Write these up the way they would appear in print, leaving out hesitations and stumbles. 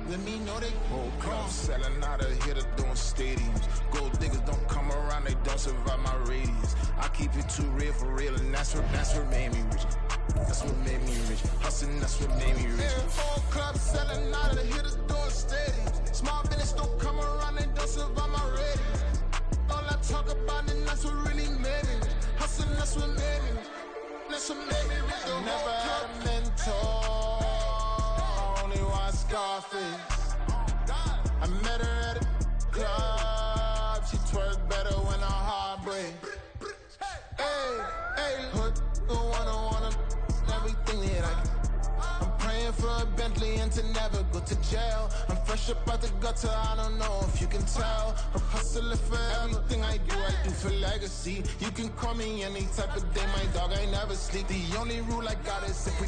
Let me know they whole club selling out of here to doing stadiums. Gold diggers don't come around, they don't survive my radius. I keep it too real for real, and that's what made me rich. That's what made me rich. Hustling, that's what made me rich. Yeah, whole club selling out of here to doing stadiums. Small business don't come around, they don't survive my radius. All I talk about, and that's what really made me rich. Hustling, that's what made me rich. That's what made me rich. Never had a mentor, only one Scarface. I met her at a club, she twerk better when her heart breaks. Hey, hood, wanna everything that I can. I'm praying for a Bentley and to never go to jail. I'm fresh up out the gutter, I don't know if you can tell. I'm hustling for everything I do for legacy. You can call me any type of day, my dog, I never sleep. The only rule I got is if we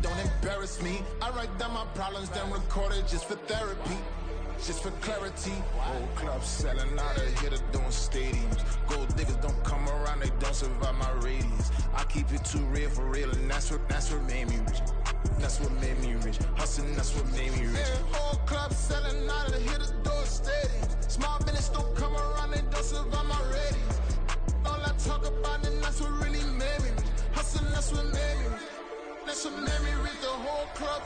don't embarrass me. I write down my problems, then record it just for therapy. Just for clarity, whole club selling out of here to doing stadiums. Gold diggers don't come around, they don't survive my radius. I keep it too real for real, and that's what made me rich. That's what made me rich. Hustling, that's what made me rich. Yeah, whole club selling out of here to doing stadiums. Small business don't come around, they don't survive my radius. All I talk about, and that's what really made me rich. Hustling, that's what made me rich. That's what made me rich. The whole club.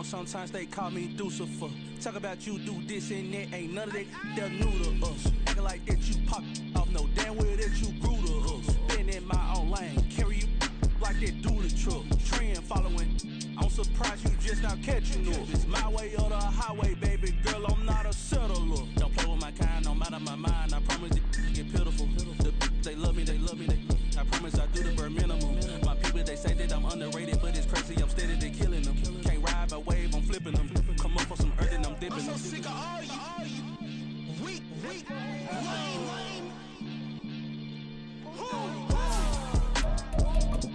Sometimes they call me Lucifer. Talk about you do this and that, ain't none of that they're new to us. Acting like that you pop off, no damn well that you grew to us. Been in my own lane, carry you like that do the truck. Trend following, I'm surprised you just now catching up. It's my way or the highway, baby girl, I'm not a settler. Don't play with my kind, no matter my mind. I promise it get pitiful. They love me, I promise I do the bare minimum. My people, they say that I'm underrated, but it's crazy, I'm steady, they killing them. Can't ride my wave, I'm flipping them. Come up for some earth and I'm dipping them. I'm so sick of all you weak, lame.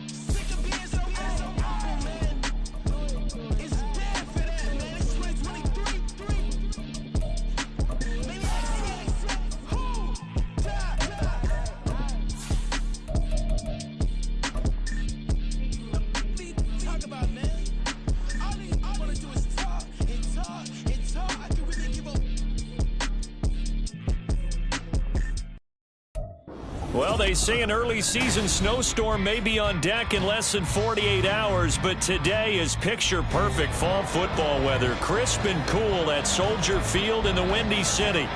Sick of being so humble, man. It's dead for that, man. It's 2023. Maybe I say, who? Talk about, man. All I wanna do is talk and talk and talk. I can really give up. Well, they say an early season snowstorm may be on deck in less than 48 hours, but today is picture-perfect fall football weather. Crisp and cool at Soldier Field in the Windy City.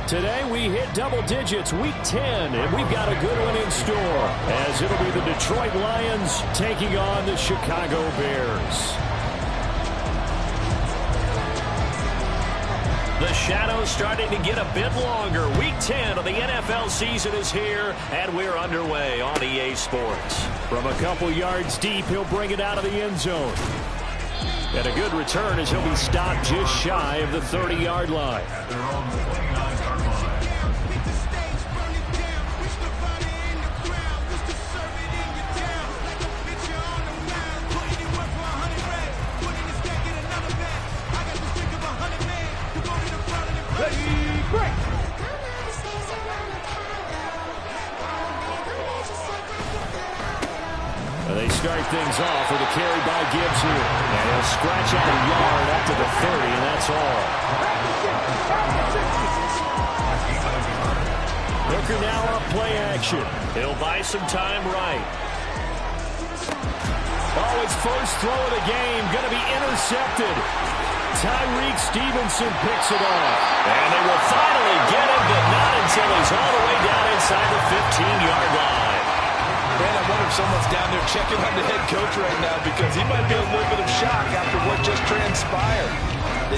Today we hit double digits, week 10, and we've got a good one in store, as it'll be the Detroit Lions taking on the Chicago Bears. The shadows starting to get a bit longer. Week 10 of the NFL season is here, and we're underway on EA Sports. From a couple yards deep, he'll bring it out of the end zone. And a good return as he'll be stopped just shy of the 30-yard line. Break. They start things off with a carry by Gibbs here. And he'll scratch out a yard up to the 30, and that's all. Hooker now up play action. He'll buy some time right. Oh, his first throw of the game going to be intercepted. Tyreek Stevenson picks it off. And they will finally get him, but not until he's all the way down inside the 15-yard line. Man, I wonder if someone's down there checking on the head coach right now because he might be a little bit of shock after what just transpired.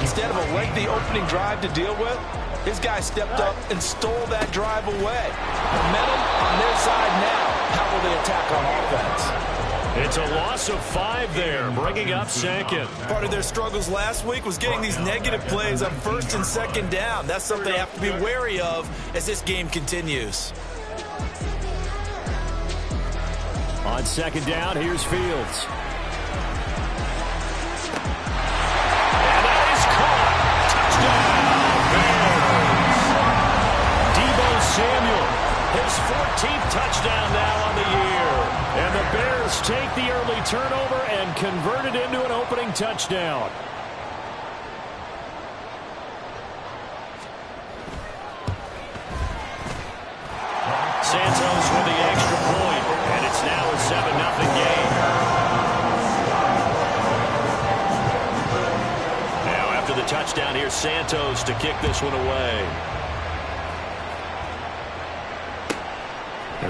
Instead of a lengthy opening drive to deal with, his guy stepped up and stole that drive away. Momentum on their side now. How will they attack on offense? It's a loss of 5 there, bringing up second. Part of their struggles last week was getting these negative plays on first and second down. That's something they have to be wary of as this game continues. On second down, here's Fields. And that is caught. Touchdown, Bears. Deebo Samuel, his 14th touchdown now on the year. And the Bears take the early turnover and convert it into an opening touchdown. Santos with the extra point, and it's now a 7-0 game. Now after the touchdown, here's Santos to kick this one away.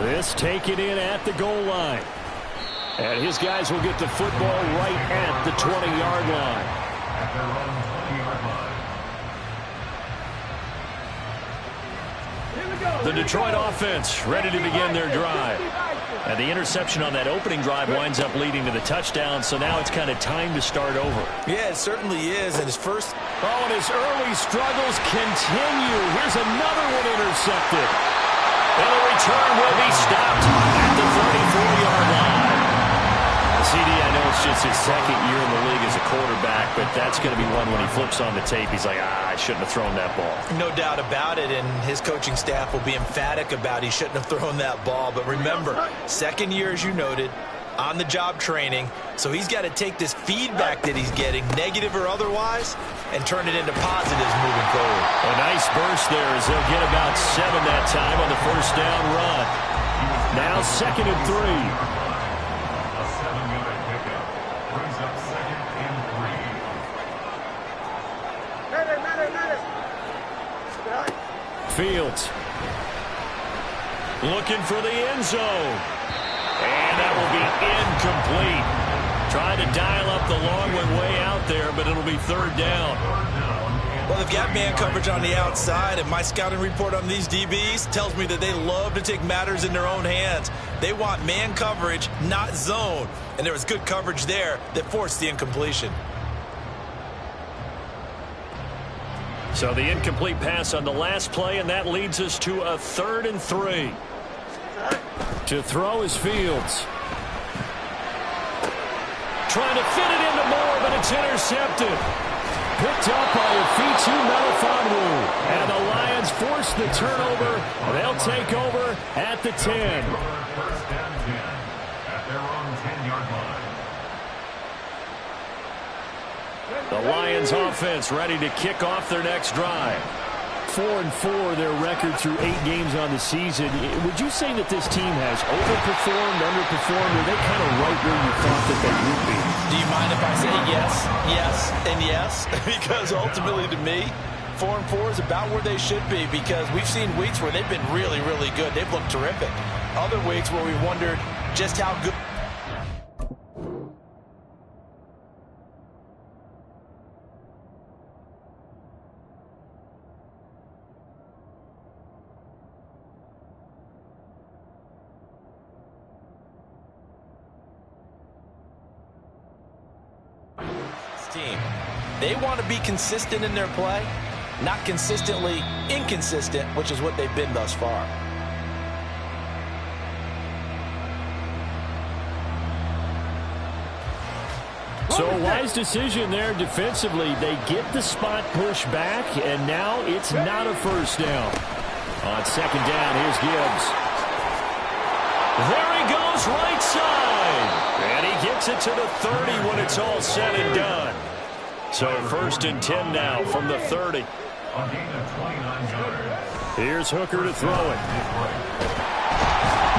This taken in at the goal line. And his guys will get the football right at the 20-yard line. The Detroit offense ready to begin their drive. And the interception on that opening drive winds up leading to the touchdown, so now it's kind of time to start over. Yeah, it certainly is. And his first... Oh, and his early struggles continue. Here's another one intercepted. And the return will be stopped at the 34-yard line. CD, I know it's just his second year in the league as a quarterback, but that's going to be one when he flips on the tape. He's like, I shouldn't have thrown that ball. No doubt about it, and his coaching staff will be emphatic about he shouldn't have thrown that ball. But remember, second year, as you noted, on-the-job training, so he's got to take this feedback that he's getting, negative or otherwise, and turn it into positives moving forward. A nice burst there as they'll get about 7 that time on the first down run. Now 2nd and 3. Fields looking for the end zone. And that will be incomplete. Trying to dial up the long one way out there, but it'll be 3rd down. Well, they've got man coverage on the outside, and my scouting report on these DBs tells me that they love to take matters in their own hands. They want man coverage, not zone. And there was good coverage there that forced the incompletion. So the incomplete pass on the last play, and that leads us to a 3rd and 3. To throw is Fields. Trying to fit it into Moore, but it's intercepted. Picked up by Afitu Melifonwu. And the Lions force the turnover. They'll take over at the 10. First down 10 at their own 10-yard line. The Lions offense ready to kick off their next drive. 4-4 their record through 8 games on the season. Would you say that this team has overperformed, underperformed, or are they kind of right where you thought that they would be? Do you mind if I say yes, yes, and yes? Because ultimately to me, 4-4 is about where they should be, because we've seen weeks where they've been really, really good. They've looked terrific. Other weeks where we wondered just how good. Team. They want to be consistent in their play, not consistently inconsistent, which is what they've been thus far. So a wise decision there defensively. They get the spot pushed back, and now it's not a first down. On 2nd down, here's Gibbs. There he goes goes right side. And he gets it to the 30 when it's all said and done. So 1st and 10 now from the 30. Here's Hooker to throw it.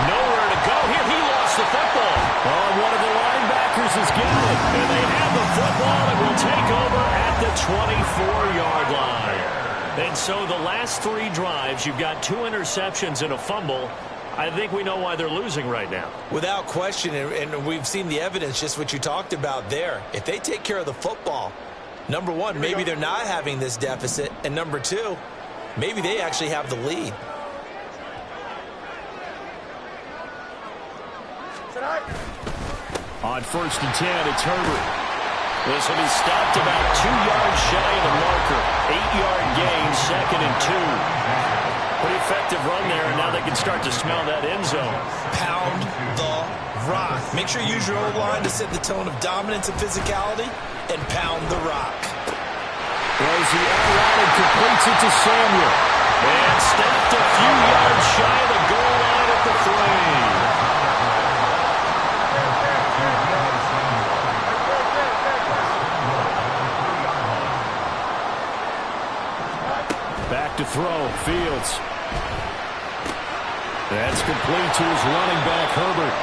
Nowhere to go here. He lost the football. Oh, one of the linebackers has got it. And they have the football and will take over at the 24-yard line. And so the last 3 drives, you've got 2 interceptions and a fumble. I think we know why they're losing right now. Without question, and we've seen the evidence, just what you talked about there. If they take care of the football, number one, maybe they're not having this deficit. And number 2, maybe they actually have the lead. On 1st and 10, it's Herbert. This will be stopped about 2 yards shy of the marker. 8-yard gain, 2nd and 2. Pretty effective run there, and now they can start to smell that end zone. Pound the rock. Make sure you use your O-line to set the tone of dominance and physicality, and pound the rock. Throws the air and completes it to Samuel. And stopped a few yards shy of the goal line at the 3. Back to throw, Fields. That's complete to his running back, Herbert.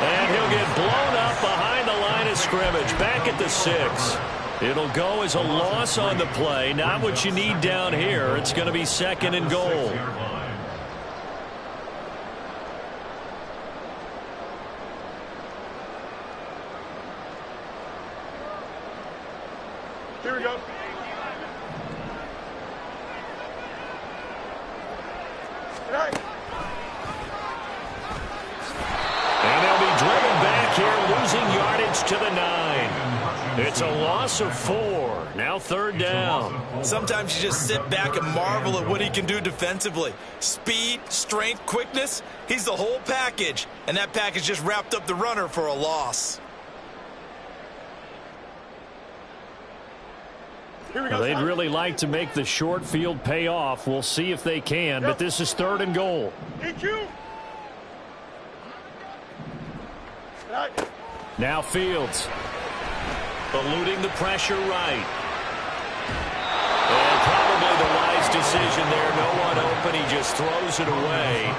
And he'll get blown up behind the line of scrimmage, back at the 6. It'll go as a loss on the play, not what you need down here. It's going to be 2nd and goal. Here we go. And they'll be driven back here, losing yardage to the 9. It's a loss of 4. Now 3rd down. Sometimes you just sit back and marvel at what he can do defensively. Speed, strength, quickness. He's the whole package. And that package just wrapped up the runner for a loss. Well, they'd really like to make the short field pay off. We'll see if they can, but this is 3rd and goal. Now Fields. Eluding the pressure right. And probably the wise decision there. No one open. He just throws it away.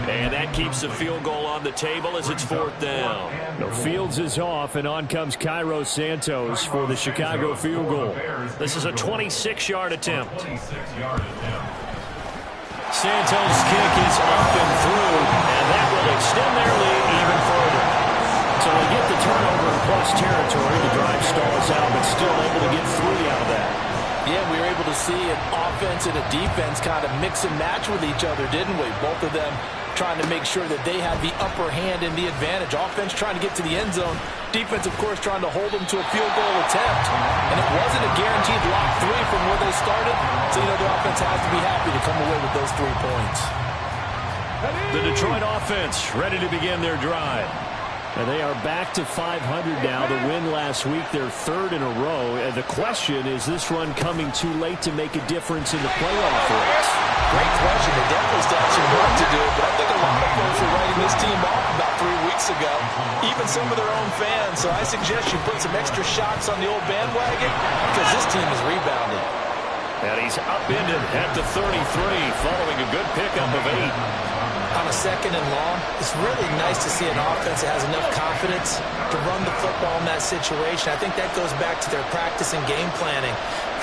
And that keeps the field goal on the table as it's 4th down. No, Fields is off, and on comes Cairo Santos for the Chicago field goal. This is a 26-yard attempt. Santos' kick is up and through, and that will extend their lead even further. So they get the turnover in plus territory. The drive stalls out, but still able to get 3 out of that. Yeah, we were able to see an offense and a defense kind of mix and match with each other, didn't we? Both of them trying to make sure that they had the upper hand and the advantage. Offense trying to get to the end zone. Defense, of course, trying to hold them to a field goal attempt. And it wasn't a guaranteed lock 3 from where they started. So, the offense has to be happy to come away with those 3 points. The Detroit offense ready to begin their drive. And they are back to 500 now. The win last week, their 3rd in a row. And the question, is this run coming too late to make a difference in the playoff race? Great question. They definitely still have some work to do, but I think a lot of folks were writing this team off about 3 weeks ago, even some of their own fans. So I suggest you put some extra shots on the old bandwagon because this team has rebounded. And he's upended at the 33 following a good pickup of 8. On a 2nd and long, it's really nice to see an offense that has enough confidence to run the football in that situation. I think that goes back to their practice and game planning.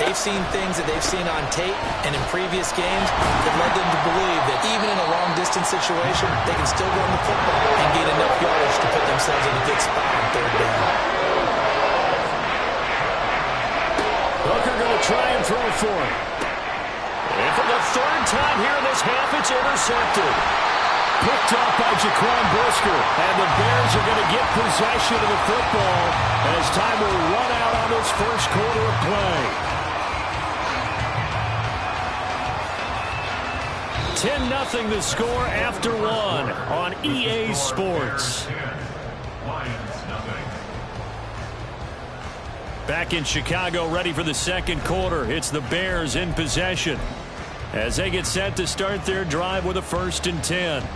They've seen things that they've seen on tape and in previous games that led them to believe that even in a long-distance situation, they can still run the football and gain enough yardage to put themselves in a good spot on 3rd down. Hooker going to try and throw for it. And for the 3rd time here in this half, it's intercepted. Picked up by Jaquan Brisker. And the Bears are going to get possession of the football as time will run out on this first quarter of play. 10-0 the score after 1 on EA Sports. Back in Chicago, ready for the 2nd quarter. It's the Bears in possession as they get set to start their drive with a 1st and 10.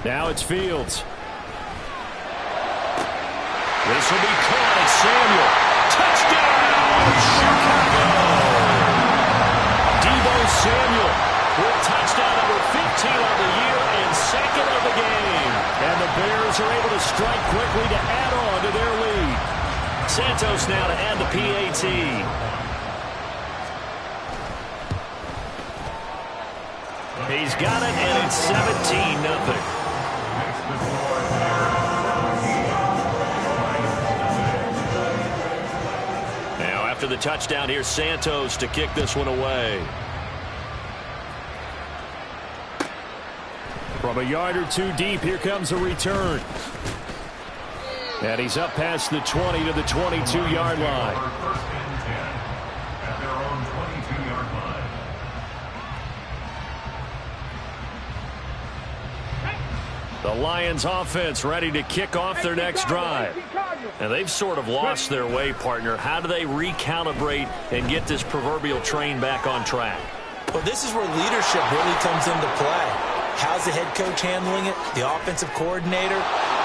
Now it's Fields. This will be caught. It's Samuel. Touchdown, Chicago! Deebo Samuel with touchdown number 15 of the year and second of the game. And the Bears are able to strike quickly to add on to their lead. Santos now to add the PAT. He's got it, and it's 17-0. After the touchdown, here's Santos to kick this one away. From a yard or two deep, here comes a return. And he's up past the 20 to the 22-yard line. First and 10 at their own 22-yard line. The Lions offense ready to kick off their next drive. And they've sort of lost their way, partner. How do they recalibrate and get this proverbial train back on track? Well, this is where leadership really comes into play. How's the head coach handling it? The offensive coordinator?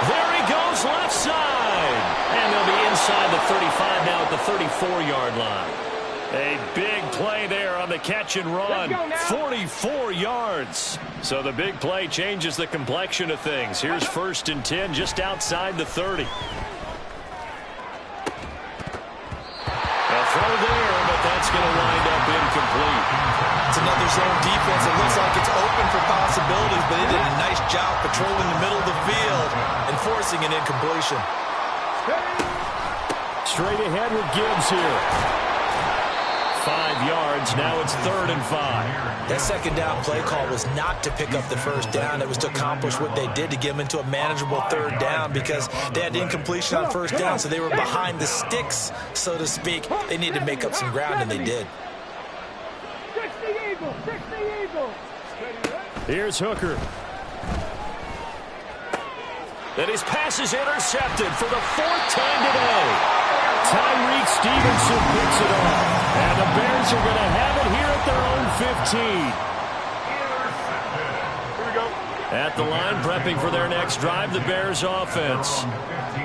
There he goes, left side. And they'll be inside the 35 now at the 34-yard line. A big play there on the catch and run. 44 yards. So the big play changes the complexion of things. Here's first and 10 just outside the 30. A throw there, but that's going to wind up incomplete. It's another zone defense. It looks like it's open for possibilities, but they did a nice job patrolling the middle of the field and forcing an incompletion. Straight ahead with Gibbs here. 5 yards. Now it's 3rd and 5. That second down play call was not to pick up the first down. It was to accomplish what they did to get them into a manageable 3rd down because they had incompletion on first down, so they were behind the sticks, so to speak. They needed to make up some ground, and they did. Here's Hooker. And his pass is intercepted for the 4th time today. Tyreek Stevenson picks it off. And the Bears are going to have it here at their own 15. Here we go. At the line, prepping for their next drive, the Bears offense.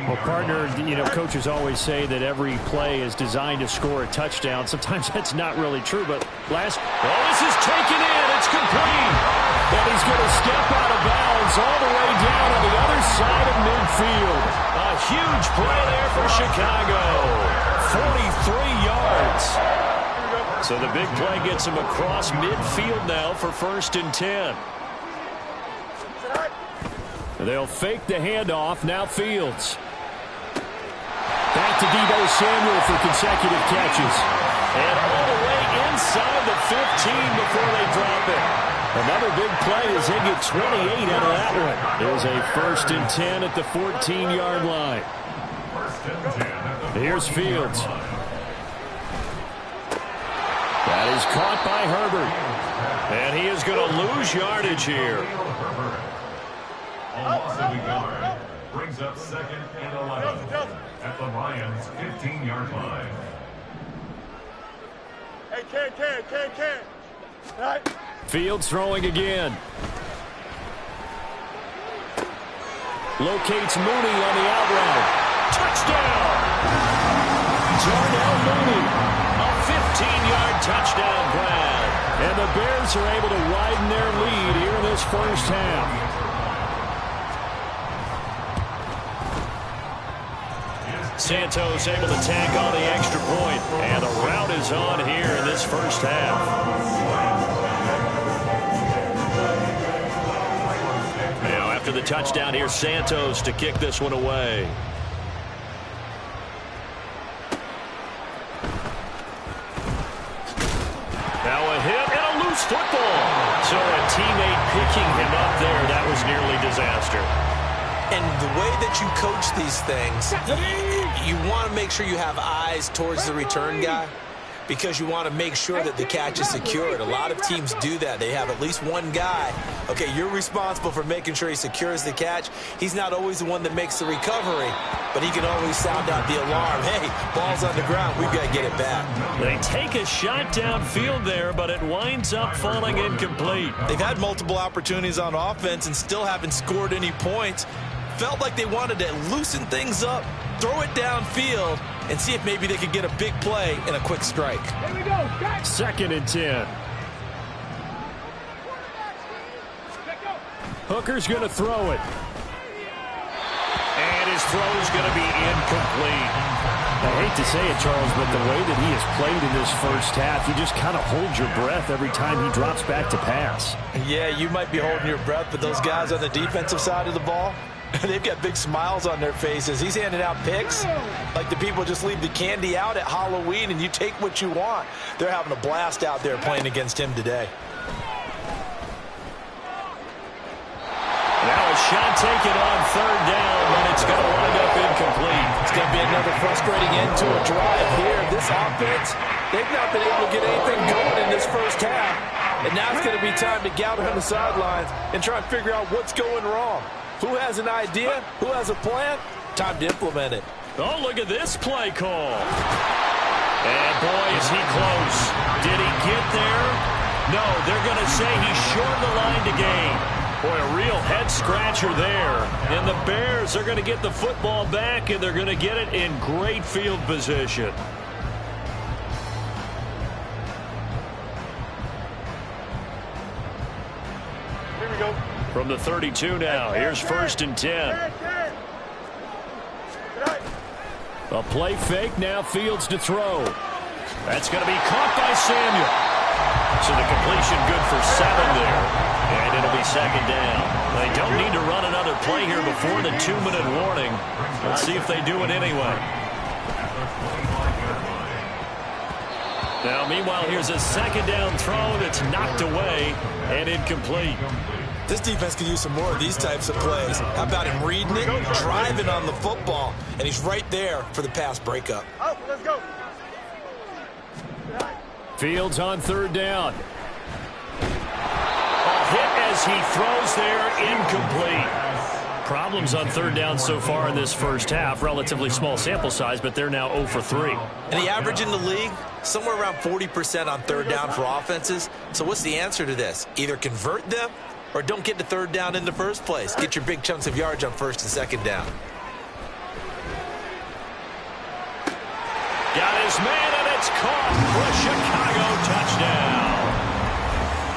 Well, partner, you know, coaches always say that every play is designed to score a touchdown. Sometimes that's not really true, but this is taken in. It's complete. And he's going to step out of bounds all the way down on the other side of midfield. A huge play there for Chicago. 43 yards. So the big play gets him across midfield now for 1st and 10. They'll fake the handoff. Now Fields. Back to Deebo Samuel for consecutive catches. And all the way inside the 15 before they drop it. Another big play as they get 28 out of that one. There's a 1st and 10 at the 14-yard line. Here's Fields. That is caught by Herbert. And he is going to lose yardage here. Loss of a yard brings up 2nd and 11 at the Lions' 15-yard line. Hey, Ken. All right. Fields throwing again. Locates Mooney on the out route. Touchdown! Darnell Mooney. A 15-yard touchdown grab. And the Bears are able to widen their lead here in this first half. Santos able to tack on the extra point. And the route is on here in this first half. Now after the touchdown, here's Santos to kick this one away. Now a hit and a loose football. So a teammate picking him up there. That was nearly disaster. And the way that you coach these things, you want to make sure you have eyes towards the return guy. because you want to make sure that the catch is secured. A lot of teams do that. They have at least one guy. Okay, you're responsible for making sure he secures the catch. He's not always the one that makes the recovery, but he can always sound out the alarm. Hey, ball's on the ground. We've got to get it back. They take a shot downfield there, but it winds up falling incomplete. They've had multiple opportunities on offense and still haven't scored any points. Felt like they wanted to loosen things up, throw it downfield, and see if maybe they could get a big play and a quick strike. Here we go. 2nd and 10. Hooker's going to throw it. And his throw is going to be incomplete. I hate to say it, Charles, but the way that he has played in this first half, you just kind of hold your breath every time he drops back to pass. Yeah, you might be holding your breath, but those guys on the defensive side of the ball, they've got big smiles on their faces. He's handing out picks like the people just leave the candy out at Halloween and you take what you want. They're having a blast out there playing against him today. Now a shot taken on 3rd down, but it's going to wind up incomplete. It's going to be another frustrating end to a drive here. This offense, they've not been able to get anything going in this first half. And now it's going to be time to gather on the sidelines and try and figure out what's going wrong. Who has an idea? Who has a plan? Time to implement it. Oh, look at this play call. And boy, is he close. Did he get there? No, they're going to say he's short the line to gain. Boy, a real head-scratcher there. And the Bears are going to get the football back, and they're going to get it in great field position. Here we go. From the 32 now, here's 1st and 10. A play fake, now Fields to throw. That's going to be caught by Samuel. So the completion good for 7 there. And it'll be 2nd down. They don't need to run another play here before the 2-minute warning. Let's see if they do it anyway. Now, meanwhile, here's a 2nd down throw that's knocked away and incomplete. This defense could use some more of these types of plays. How about him reading it, driving on the football, and he's right there for the pass breakup. Oh, let's go. Fields on 3rd down. A hit as he throws there, incomplete. Problems on 3rd down so far in this first half. Relatively small sample size, but they're now 0 for 3. And the average in the league, somewhere around 40% on 3rd down for offenses. So what's the answer to this? Either convert them or don't get to 3rd down in the first place. Get your big chunks of yards on 1st and 2nd down. Got his man, and it's caught for a Chicago touchdown.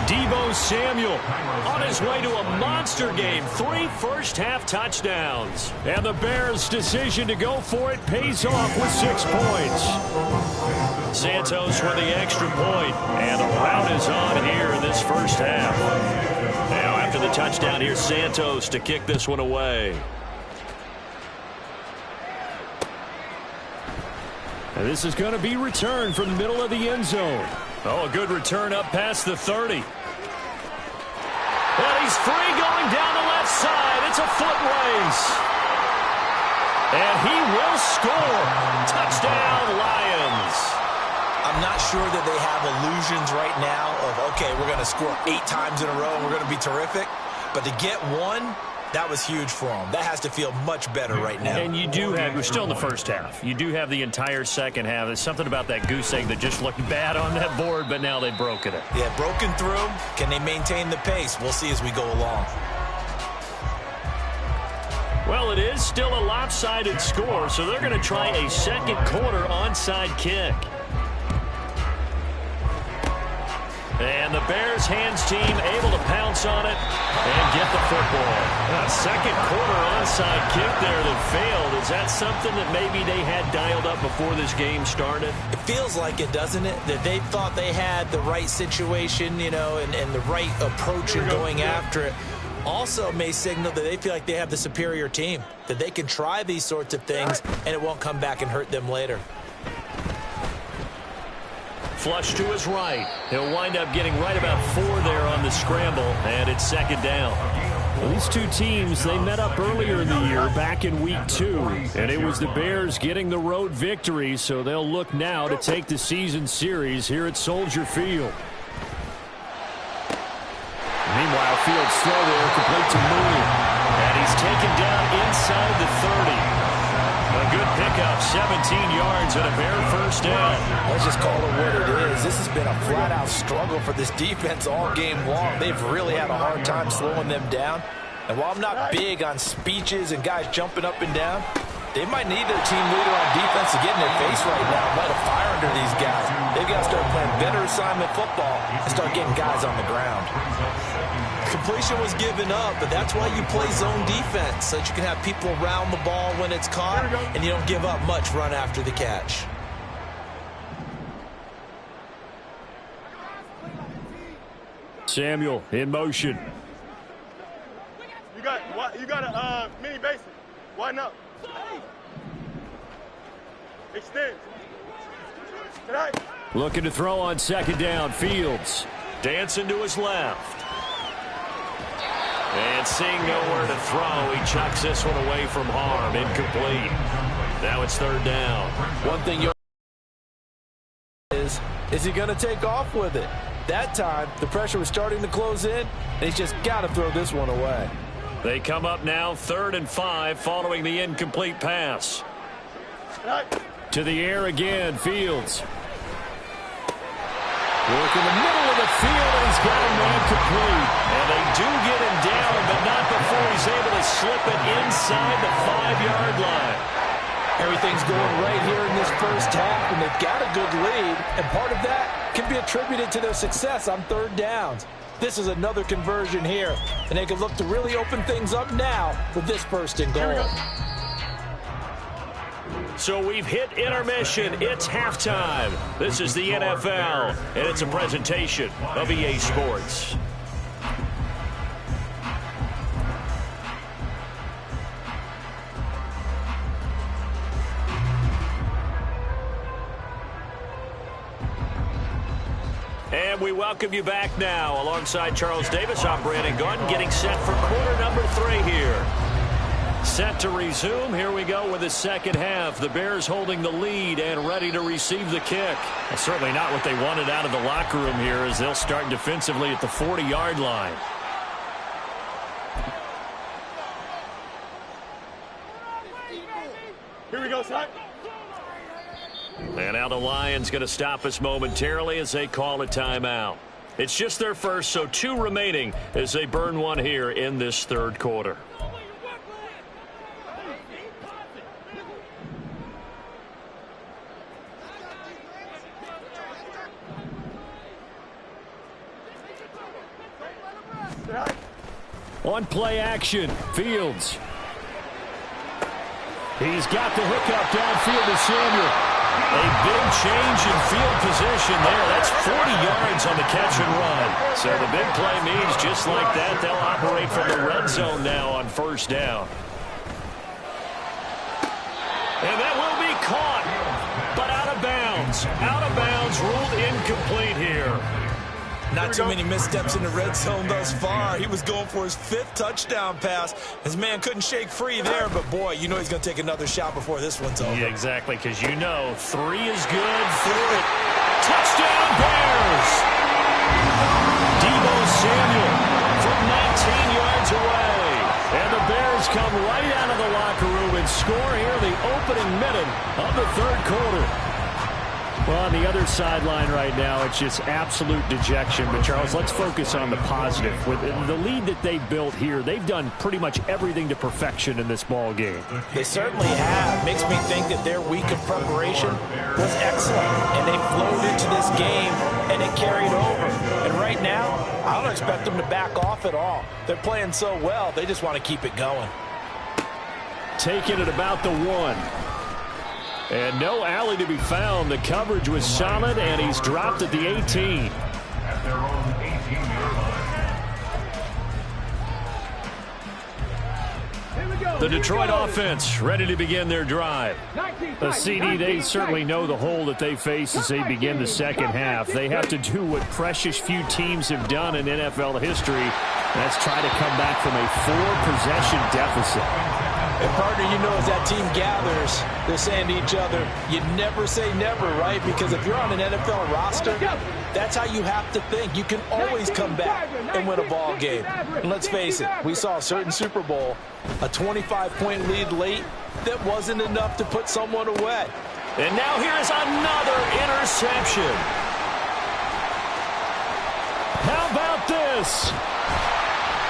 Deebo Samuel on his way to a monster game. 3 first-half touchdowns. And the Bears' decision to go for it pays off with 6 points. Santos with the extra point, and the rout is on here in this first half. Now after the touchdown, here's Santos to kick this one away. And this is going to be returned from the middle of the end zone. Oh, a good return up past the 30. And he's free going down the left side. It's a foot race. And he will score. Touchdown, Lions. I'm not sure that they have illusions right now of, okay, we're going to score 8 times in a row and we're going to be terrific. But to get one, that was huge for them. That has to feel much better right now. And you do have, we're still in the first half. You do have the entire second half. There's something about that goose egg that just looked bad on that board, but now they've broken it. Yeah, broken through. Can they maintain the pace? We'll see as we go along. Well, it is still a lopsided score, so they're going to try a second quarter onside kick. And the Bears hands team able to pounce on it and get the football. A second quarter onside kick there that failed. Is that something that maybe they had dialed up before this game started? It feels like it, doesn't it? That they thought they had the right situation, you know, and the right approach in going after it. Also may signal that they feel like they have the superior team, that they can try these sorts of things and it won't come back and hurt them later. Flush to his right. He'll wind up getting right about 4 there on the scramble, and it's second down. Well, these two teams, they met up earlier in the year, back in week 2, and it was the Bears getting the road victory, so they'll look now to take the season series here at Soldier Field. Meanwhile, Fields slow there, complete to Mooney, and he's taken down inside the 30. A good pickup, 17 yards and a Bear first down. Let's just call it what it is. This has been a flat-out struggle for this defense all game long. They've really had a hard time slowing them down. And while I'm not big on speeches and guys jumping up and down, they might need their team leader on defense to get in their face right now and light a fire under these guys. They've got to start playing better assignment football and start getting guys on the ground. Completion was given up, but that's why you play zone defense, so that you can have people around the ball when it's caught, and you don't give up much run after the catch. Samuel in motion. You got a mini basic. Widen up. Extend. Tonight. Looking to throw on second down. Fields dancing to his left. And seeing nowhere to throw, he chucks this one away from harm. Incomplete. Now it's third down. One thing you is he going to take off with it? That time, the pressure was starting to close in, and he's just got to throw this one away. They come up now 3rd and 5 following the incomplete pass. To the air again, Fields. Work in the middle of the field, and he's got him man complete. And they do get him down, but not before he's able to slip it inside the 5-yard line. Everything's going right here in this first half, and they've got a good lead, and part of that can be attributed to their success on third downs. This is another conversion here, and they can look to really open things up now with this first and goal. So we've hit intermission. It's halftime. This is the NFL, and it's a presentation of EA Sports. And we welcome you back now. Alongside Charles Davis, I'm Brandon Gordon, getting set for quarter number 3 here. Set to resume. Here we go with the second half. The Bears holding the lead and ready to receive the kick. Well, certainly not what they wanted out of the locker room here, as they'll start defensively at the 40-yard line. Here we go, son. And now the Lions going to stop us momentarily as they call a timeout. It's just their first, so 2 remaining as they burn one here in this third quarter. On play action, Fields. He's got the hookup downfield to Samuel. A big change in field position there. That's 40 yards on the catch and run. So the big play means just like that, they'll operate from the red zone now on first down. And that will be caught, but out of bounds. Out of bounds, ruled incomplete here. Not too many missteps in the red zone thus far. He was going for his 5th touchdown pass. His man couldn't shake free there, but boy, you know he's going to take another shot before this one's over. Yeah, exactly, because you know 3 is good for it. Touchdown Bears! Deebo Samuel from 19 yards away. And the Bears come right out of the locker room and score here the opening minute of the third quarter. Well, on the other sideline right now, it's just absolute dejection. But, Charles, let's focus on the positive. With the lead that they built here, they've done pretty much everything to perfection in this ball game. They certainly have. Makes me think that their week of preparation was excellent. And they flowed into this game, and it carried over. And right now, I don't expect them to back off at all. They're playing so well, they just want to keep it going. Taking it about the 1. And no alley to be found. The coverage was solid, and he's dropped at the 18. At their own 18-yard line. The Detroit offense ready to begin their drive. The CD, they certainly know the hole that they face as they begin the second half. They have to do what precious few teams have done in NFL history. That's try to come back from a 4-possession deficit. And partner, you know, as that team gathers, they're saying to each other, you never say never, right? Because if you're on an NFL roster, that's how you have to think. You can always come back and win a ball game. And let's face it, we saw a certain Super Bowl, a 25-point lead late that wasn't enough to put someone away. And now here's another interception. How about this?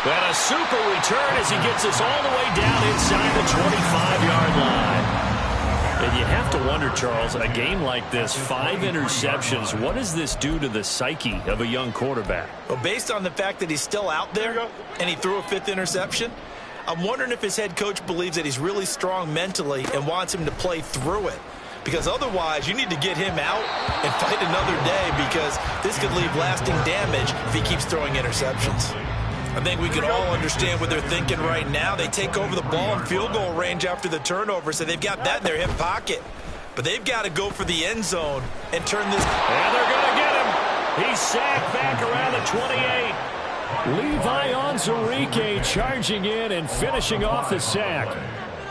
And a super return as he gets us all the way down inside the 25-yard line. And you have to wonder, Charles, a game like this, 5 interceptions, what does this do to the psyche of a young quarterback? Well, based on the fact that he's still out there and he threw a 5th interception, I'm wondering if his head coach believes that he's really strong mentally and wants him to play through it. Because otherwise, you need to get him out and fight another day, because this could leave lasting damage if he keeps throwing interceptions. I think we can all understand what they're thinking right now. They take over the ball in field goal range after the turnover, so they've got that in their hip pocket. But they've got to go for the end zone and turn this. And they're going to get him. He's sacked back around the 28. Levi Onwuzurike charging in and finishing off the sack.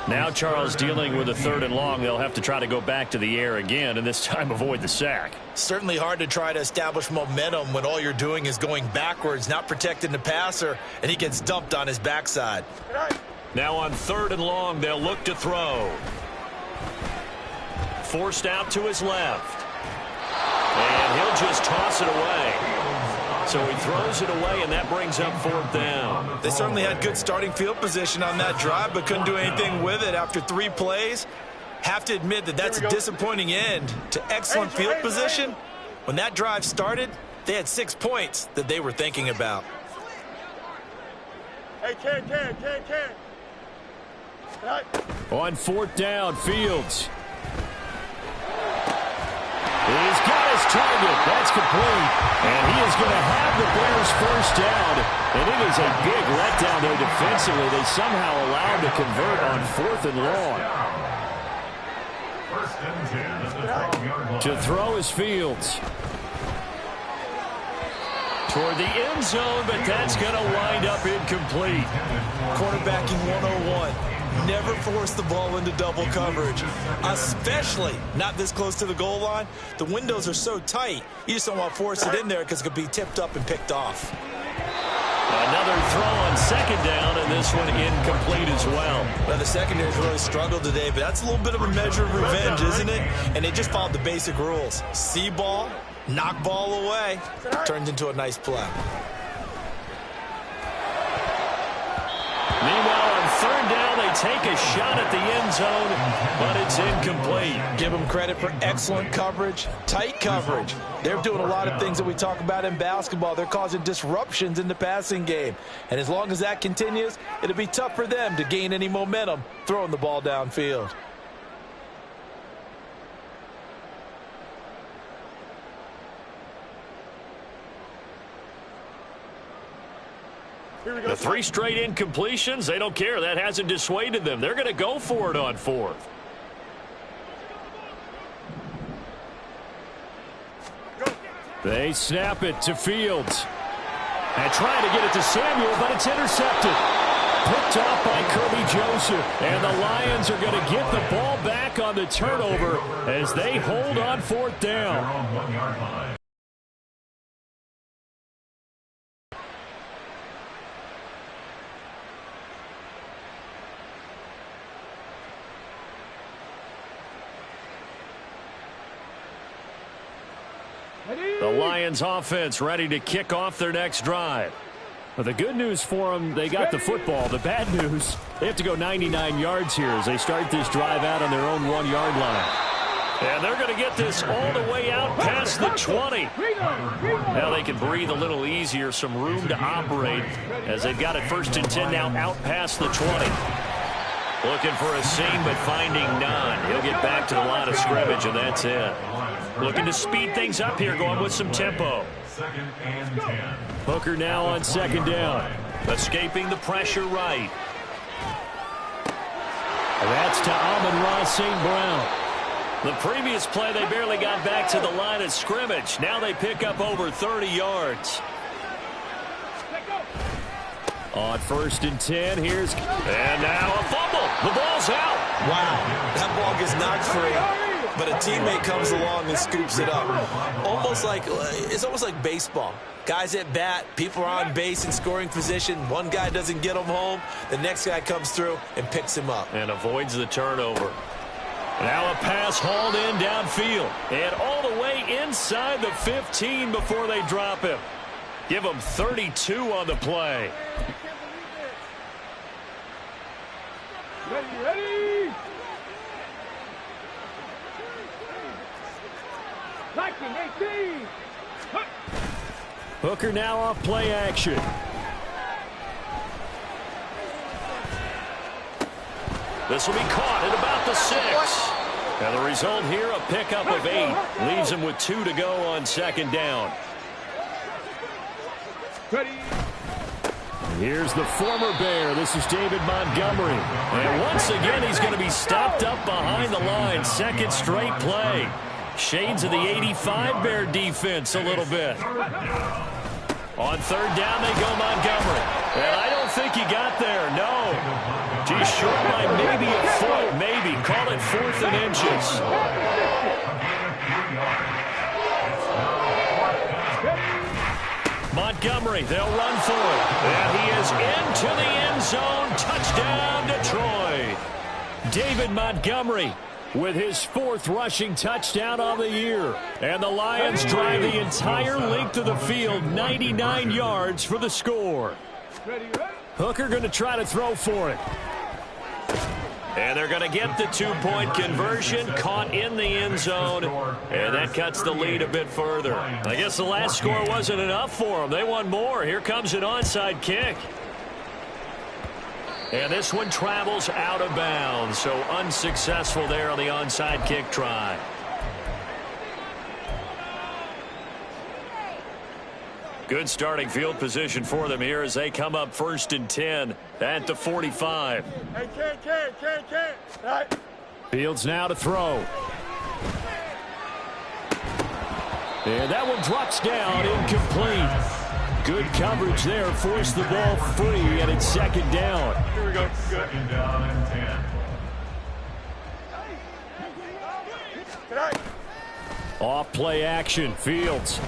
Now Charles dealing with a 3rd and long. They'll have to try to go back to the air again, and this time avoid the sack. Certainly hard to try to establish momentum when all you're doing is going backwards, not protecting the passer, and he gets dumped on his backside. Now on 3rd and long, they'll look to throw. Forced out to his left. And he'll just toss it away. So he throws it away, and that brings up 4th down. They certainly had good starting field position on that drive, but couldn't do anything with it after 3 plays. Have to admit that that's a disappointing end to excellent field position. When that drive started, they had 6 points that they were thinking about. Hey, Ken. On 4th down, Fields. He's got his target. That's complete. And he is going to have the Bears first down. And it is a big letdown there defensively. They somehow allowed to convert on 4th and long. First and 10 at the 12-yard line. To throw is Fields. Toward the end zone, but that's going to wind up incomplete. Quarterbacking 101. Never force the ball into double coverage, especially not this close to the goal line. The windows are so tight, you just don't want to force it in there because it could be tipped up and picked off. Another throw on 2nd down, and this one incomplete as well. Well, the secondary's really struggled today, but that's a little bit of a measure of revenge, isn't it? And they just followed the basic rules. See ball, knock ball away, turns into a nice play. Meanwhile, on 3rd down, they take a shot at the end zone, but it's incomplete. Give them credit for excellent coverage, tight coverage. They're doing a lot of things that we talk about in basketball. They're causing disruptions in the passing game. And as long as that continues, it'll be tough for them to gain any momentum throwing the ball downfield. The 3 straight incompletions, they don't care. That hasn't dissuaded them. They're going to go for it on 4th. They snap it to Fields. And trying to get it to Samuel, but it's intercepted. Picked off by Kirby Joseph. And the Lions are going to get the ball back on the turnover as they hold on 4th down. On 1-yard line. The Lions offense ready to kick off their next drive. Well, the good news for them, they got the football. The bad news, they have to go 99 yards here as they start this drive out on their own 1-yard line. And they're going to get this all the way out past the 20. Now they can breathe a little easier, some room to operate as they've got it 1st and 10 now out past the 20. Looking for a seam, but finding none. He'll get back to the line of scrimmage, and that's it. Looking to speed things up here, going with some tempo. 2nd and 10. Hooker now on 2nd down. Escaping the pressure right. And that's to Amon-Ra St. Brown. The previous play, they barely got back to the line of scrimmage. Now they pick up over 30 yards. On 1st and 10, and now a fumble. The ball's out. Wow, that ball gets knocked free, but a teammate comes along and scoops it up. It's almost like baseball. Guys at bat, people are on base in scoring position. One guy doesn't get him home. The next guy comes through and picks him up. And avoids the turnover. Now a pass hauled in downfield. And all the way inside the 15 before they drop him. Give him 32 on the play. Ready. 19, 18. Hooker now off play action. This will be caught at about the 6. And the result here, a pickup of 8. Leaves him with 2 to go on 2nd down. Ready. Here's the former Bear. This is David Montgomery. And once again, he's going to be stopped up behind the line. 2nd straight play. Shades of the 85 Bear defense a little bit. On 3rd down, they go Montgomery. And I don't think he got there, no. He's short by maybe a foot, maybe. Call it 4th and inches. Montgomery, they'll run for it. And he is into the end zone. Touchdown, Detroit. David Montgomery with his 4th rushing touchdown on the year. And the Lions drive the entire length of the field, 99 yards for the score. Hooker going to try to throw for it. And they're going to get the 2-point conversion, caught in the end zone, and that cuts the lead a bit further. I guess the last score wasn't enough for them. They want more. Here comes an onside kick. And this one travels out of bounds, so unsuccessful there on the onside kick try. Good starting field position for them here as they come up 1st and 10 at the 45. Hey, can. Right. Fields now to throw. And that one drops down, incomplete. Good coverage there, forced the ball free, and it's 2nd down. Here we go. Good. 2nd down and 10. Right. Off play action, Fields.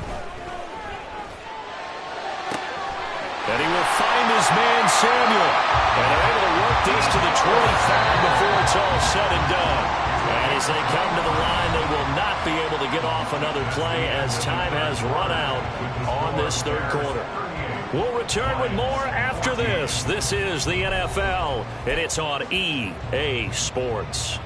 And he will find his man, Samuel. And they're able to work this to the 25 before it's all said and done. And as they come to the line, they will not be able to get off another play as time has run out on this 3rd quarter. We'll return with more after this. This is the NFL, and it's on EA Sports.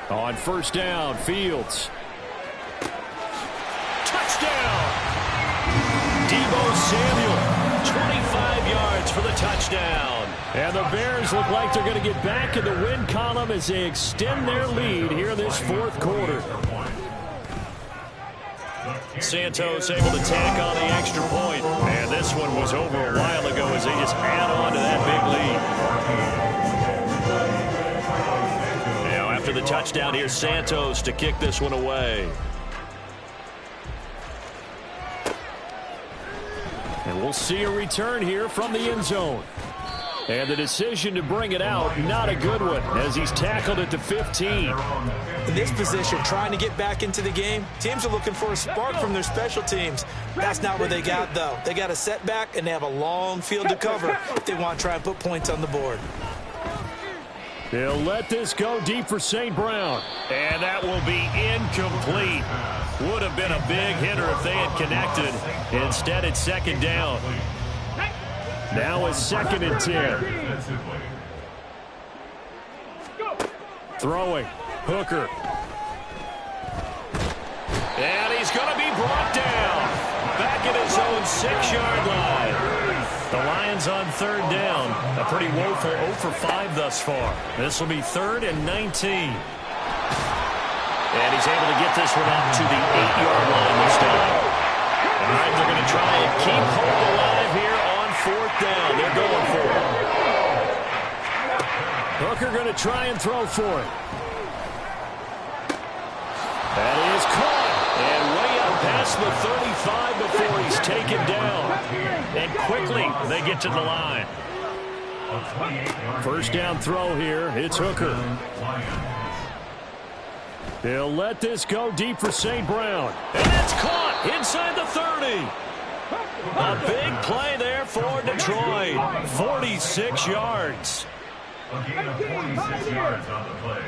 On 1st down, Fields. Touchdown! Deebo Samuel, 25 yards for the touchdown. And the Bears look like they're going to get back in the win column as they extend their lead here in this 4th quarter. Santos able to tack on the extra point. And this one was over a while ago as they just add on to that big lead. After the touchdown, here's Santos to kick this one away. And we'll see a return here from the end zone. And the decision to bring it out, not a good one, as he's tackled at the 15. In this position, trying to get back into the game, teams are looking for a spark from their special teams. That's not what they got, though. They got a setback, and they have a long field to cover if they want to try and put points on the board. They'll let this go deep for St. Brown. And that will be incomplete. Would have been a big hitter if they had connected. Instead, it's 2nd down. Now it's 2nd and 10. Throwing. Hooker. And he's going to be brought down. Back at his own 6-yard line. The Lions on third down. A pretty woeful 0 for 5 thus far. This will be 3rd and 19. And he's able to get this one out to the 8-yard line this time. All right, they're going to try and keep hope alive here on 4th down. They're going for it. Hooker going to try and throw for it. That is caught. And way up past the 35 before he's taken down. And quickly they get to the line. First down throw here. It's Hooker. They'll let this go deep for St. Brown. And it's caught inside the 30. A big play there for Detroit. 46 yards. A gain of 46 yards on the play.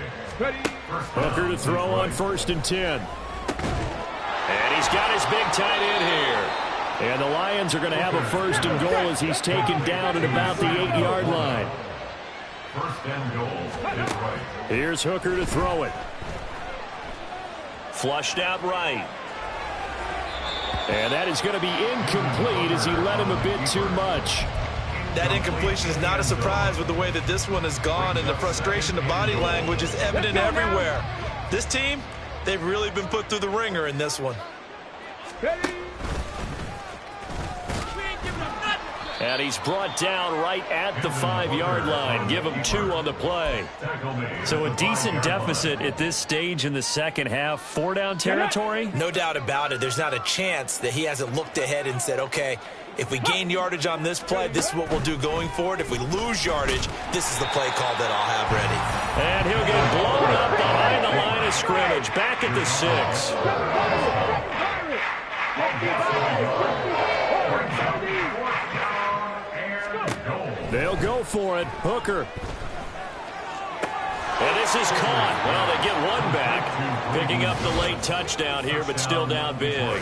Hooker to throw on 1st and 10. And he's got his big tight end here. And the Lions are going to have a 1st and goal as he's taken down at about the 8-yard line. 1st and goal, Detroit. Here's Hooker to throw it. Flushed out right. And that is going to be incomplete as he led him a bit too much. That incompletion is not a surprise with the way that this one has gone, and the frustration, the body language is evident everywhere. This team, they've really been put through the ringer in this one. And he's brought down right at the 5-yard line. Give him 2 on the play. So a decent deficit at this stage in the second half. 4-down territory? No doubt about it. There's not a chance that he hasn't looked ahead and said, okay, if we gain yardage on this play, this is what we'll do going forward. If we lose yardage, this is the play call that I'll have ready. And he'll get blown up behind the line of scrimmage. Back at the 6. They'll go for it. Hooker. And this is caught. Well, they get one back. Picking up the late touchdown here, but still down big.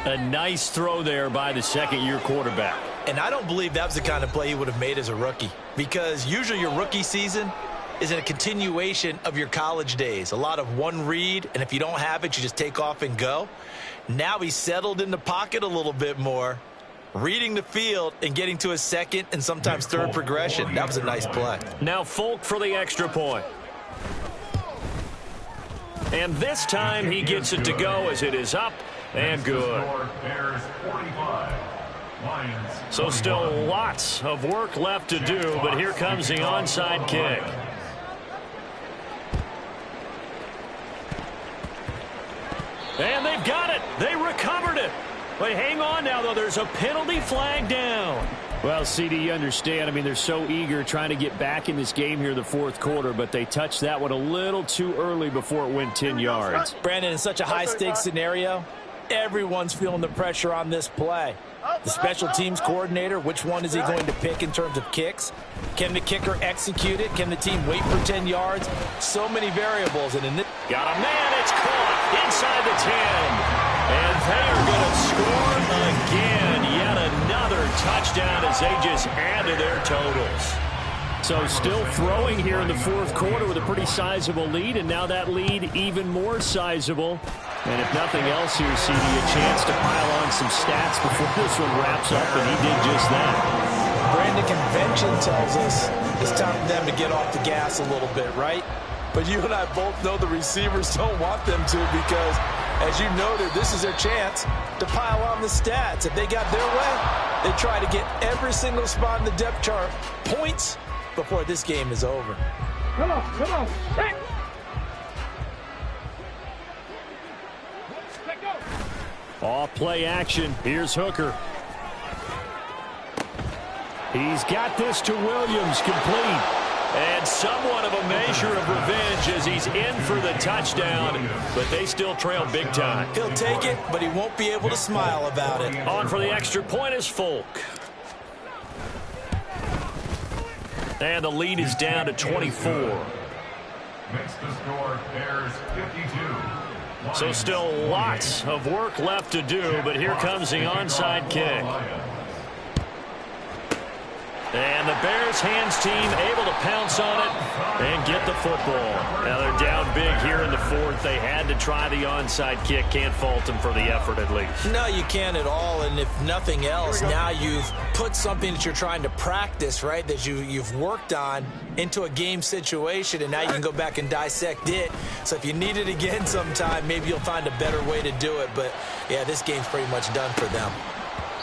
A nice throw there by the 2nd-year quarterback. And I don't believe that was the kind of play he would have made as a rookie, because usually your rookie season is in a continuation of your college days. A lot of one read, and if you don't have it, you just take off and go. Now he's settled in the pocket a little bit more, reading the field and getting to a 2nd and sometimes 3rd progression. That was a nice play. Now Folk for the extra point. And this time he gets it to go as it is up and good. So still lots of work left to do, but here comes the onside kick. And they've got it. They recovered it. But hang on now, though. There's a penalty flag down. Well, CD, you understand. I mean, they're so eager trying to get back in this game here in the 4th quarter, but they touched that one a little too early before it went 10 yards. Brandon, in such a high-stakes scenario, everyone's feeling the pressure on this play. The special teams coordinator, which one is he going to pick in terms of kicks? Can the kicker execute it? Can the team wait for 10 yards? So many variables. And in this got a man. It's caught inside the 10. And they are going to score again. Yet another touchdown as they just add to their totals. So still throwing here in the 4th quarter with a pretty sizable lead, and now that lead even more sizable. And if nothing else here, CD, a chance to pile on some stats before this one wraps up, and he did just that. Brandon, convention tells us it's time for them to get off the gas a little bit, right? But you and I both know the receivers don't want them to, because, as you noted, this is their chance to pile on the stats. If they got their way, they try to get every single spot in the depth chart points before this game is over. Come on, come on. Hey. Off play action. Here's Hooker. He's got this to Williams, complete. And somewhat of a measure of revenge as he's in for the touchdown, but they still trail big time. He'll take it, but he won't be able to smile about it. On for the extra point is Folk. And the lead is down to 24. Makes the score Bears 52. So still lots of work left to do, but here comes the onside kick. And the Bears hands team able to pounce on it and get the football. Now they're down big here in the fourth. They had to try the onside kick. Can't fault them for the effort at least. No, you can't at all. And if nothing else, now you've put something that you're trying to practice, right, that you've worked on into a game situation, and now you can go back and dissect it. So if you need it again sometime, maybe you'll find a better way to do it. But, yeah, this game's pretty much done for them.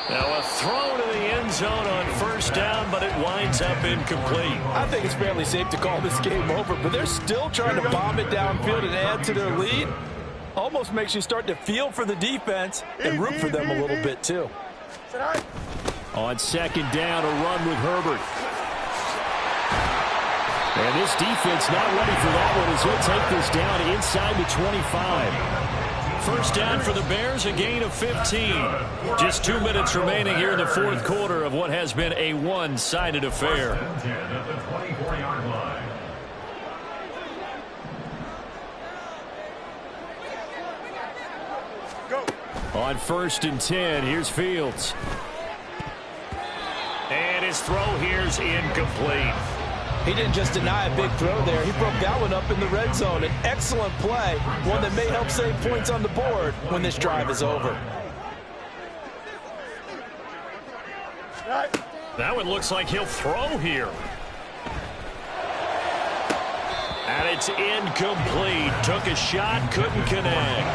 Now a throw to the end zone on first down, but it winds up incomplete. I think it's fairly safe to call this game over, but they're still trying to bomb it downfield and add to their lead. Almost makes you start to feel for the defense and root for them a little bit too. On second down, a run with Herbert. And this defense not ready for that one as he'll take this down inside the 25. First down for the Bears, a gain of 15. Just 2 minutes remaining here in the fourth quarter of what has been a one-sided affair. On first and 10, here's Fields. And his throw here's incomplete. He didn't just deny a big throw there. He broke that one up in the red zone. An excellent play, one that may help save points on the board when this drive is over. That one looks like he'll throw here. And it's incomplete. Took a shot, couldn't connect.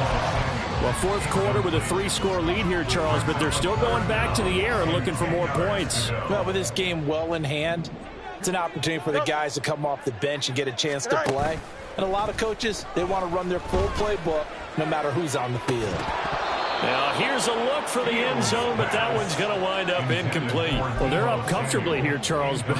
Well, fourth quarter with a 3-score lead here, Charles, but they're still going back to the air and looking for more points. Well, with this game well in hand, it's an opportunity for the guys to come off the bench and get a chance to play. And a lot of coaches, they want to run their full playbook no matter who's on the field. Now, here's a look for the end zone, but that one's going to wind up incomplete. Well, they're up comfortably here, Charles, but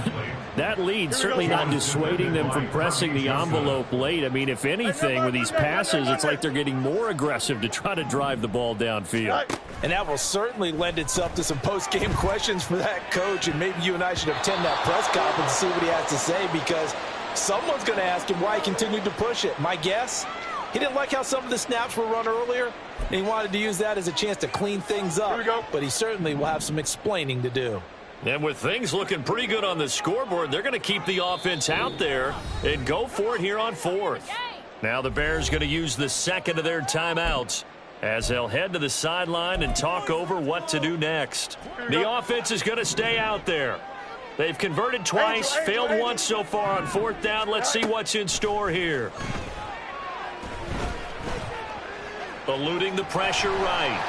that lead certainly not dissuading them from pressing the envelope late. I mean, if anything, with these passes, it's like they're getting more aggressive to try to drive the ball downfield. And that will certainly lend itself to some post-game questions for that coach, and maybe you and I should attend that press conference to see what he has to say, because someone's going to ask him why he continued to push it. My guess, he didn't like how some of the snaps were run earlier, and he wanted to use that as a chance to clean things up. But he certainly will have some explaining to do. And with things looking pretty good on the scoreboard, they're going to keep the offense out there and go for it here on fourth. Now the Bears going to use the second of their timeouts as they'll head to the sideline and talk over what to do next. The offense is going to stay out there. They've converted twice, failed once so far on fourth down. Let's see what's in store here. Eluding the pressure right.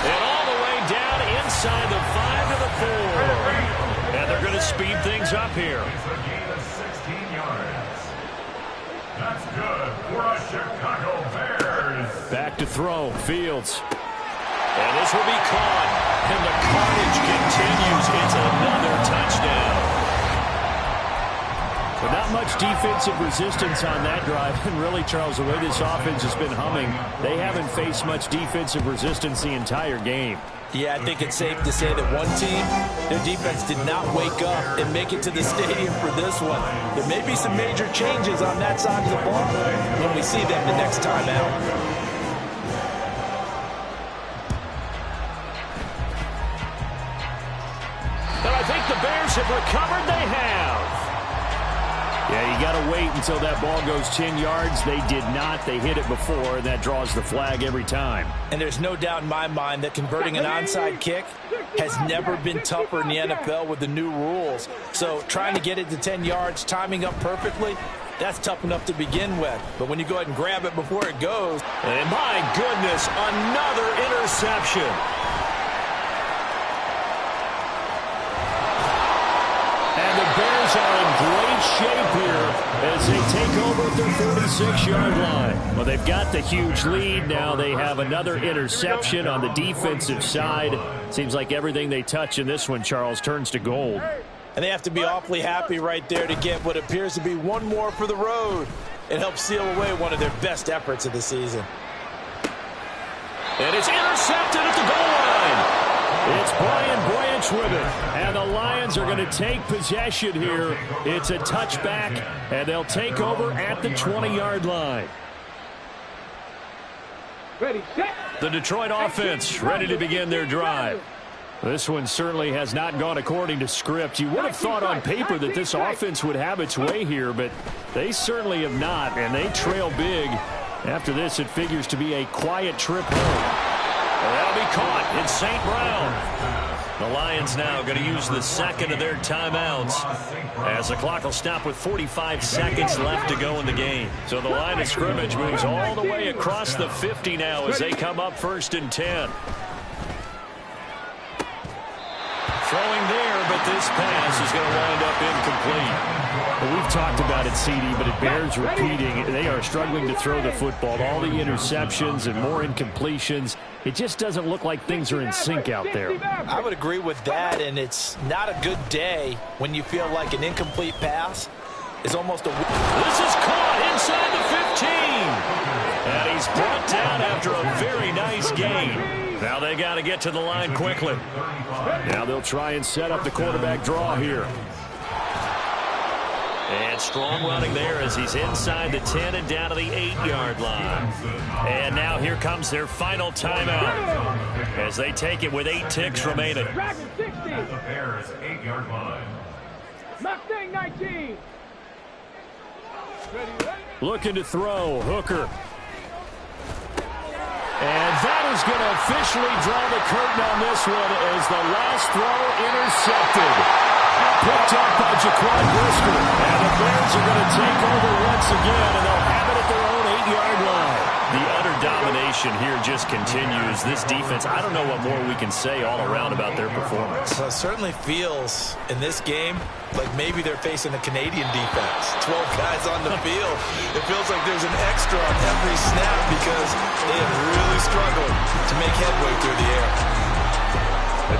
And all the way down inside the 5 to the 4. And they're going to speed things up here. It's a gain of 16 yards. That's good for a Chicago Bears. Back to throw, Fields. And this will be caught. And the carnage continues. It's another touchdown. But not much defensive resistance on that drive. And really, Charles, the way this offense has been humming, they haven't faced much defensive resistance the entire game. Yeah, I think it's safe to say that one team, their defense did not wake up and make it to the stadium for this one. There may be some major changes on that side of the ball when we see them the next time out. And I think the Bears have recovered. They have. Yeah, you got to wait until that ball goes 10 yards. They did not. They hit it before, and that draws the flag every time. And there's no doubt in my mind that converting an onside kick has never been tougher in the NFL with the new rules. So trying to get it to 10 yards, timing up perfectly, that's tough enough to begin with. But when you go ahead and grab it before it goes. And my goodness, another interception. And the Bears are in great shape here as they take over at their 46-yard line. Well, they've got the huge lead. Now they have another interception on the defensive side. Seems like everything they touch in this one, Charles, turns to gold. And they have to be awfully happy right there to get what appears to be one more for the road. It helps seal away one of their best efforts of the season. And it's intercepted at the goal line. It's Brian Branch with it. And the Lions are going to take possession here. It's a touchback, and they'll take over at the 20-yard line. Ready, set. The Detroit offense ready to begin their drive. This one certainly has not gone according to script. You would have thought on paper that this offense would have its way here, but they certainly have not, and they trail big. After this, it figures to be a quiet trip home. That'll be caught in St. Brown. The Lions now going to use the second of their timeouts as the clock will stop with 45 seconds left to go in the game. So the line of scrimmage moves all the way across the 50 now as they come up 1st and 10. Throwing there, but this pass is going to wind up incomplete. Well, we've talked about it, CD, but it bears repeating. They are struggling to throw the football. All the interceptions and more incompletions. It just doesn't look like things are in sync out there. I would agree with that, and it's not a good day when you feel like an incomplete pass is almost a... This is caught inside the 15. And he's brought down after a very nice gain. Now they got to get to the line quickly. Now they'll try and set up the quarterback draw here. And strong running there as he's inside the 10 and down to the 8-yard line. And now here comes their final timeout as they take it with 8 ticks remaining. At the Bears' 8-yard line. Mustang 19. Looking to throw. Hooker. And that is going to officially draw the curtain on this one as the last throw intercepted. Picked up by Jaquan Brisker. And the Bears are going to take over once again, and they'll have it at their own 8-yard line. The utter domination here just continues. This defense, I don't know what more we can say all around about their performance. Well, it certainly feels in this game like maybe they're facing a Canadian defense. 12 guys on the field. It feels like there's an extra on every snap because they have really struggled to make headway through the air.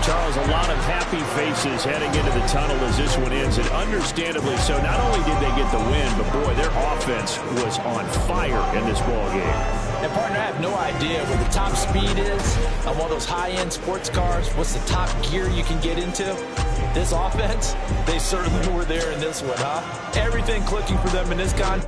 Charles, a lot of happy faces heading into the tunnel as this one ends, and understandably so. Not only did they get the win, but boy, their offense was on fire in this ball game. And partner, I have no idea where the top speed is on one of those high-end sports cars. What's the top gear you can get into? This offense, they certainly were there in this one, huh? Everything clicking for them in this con.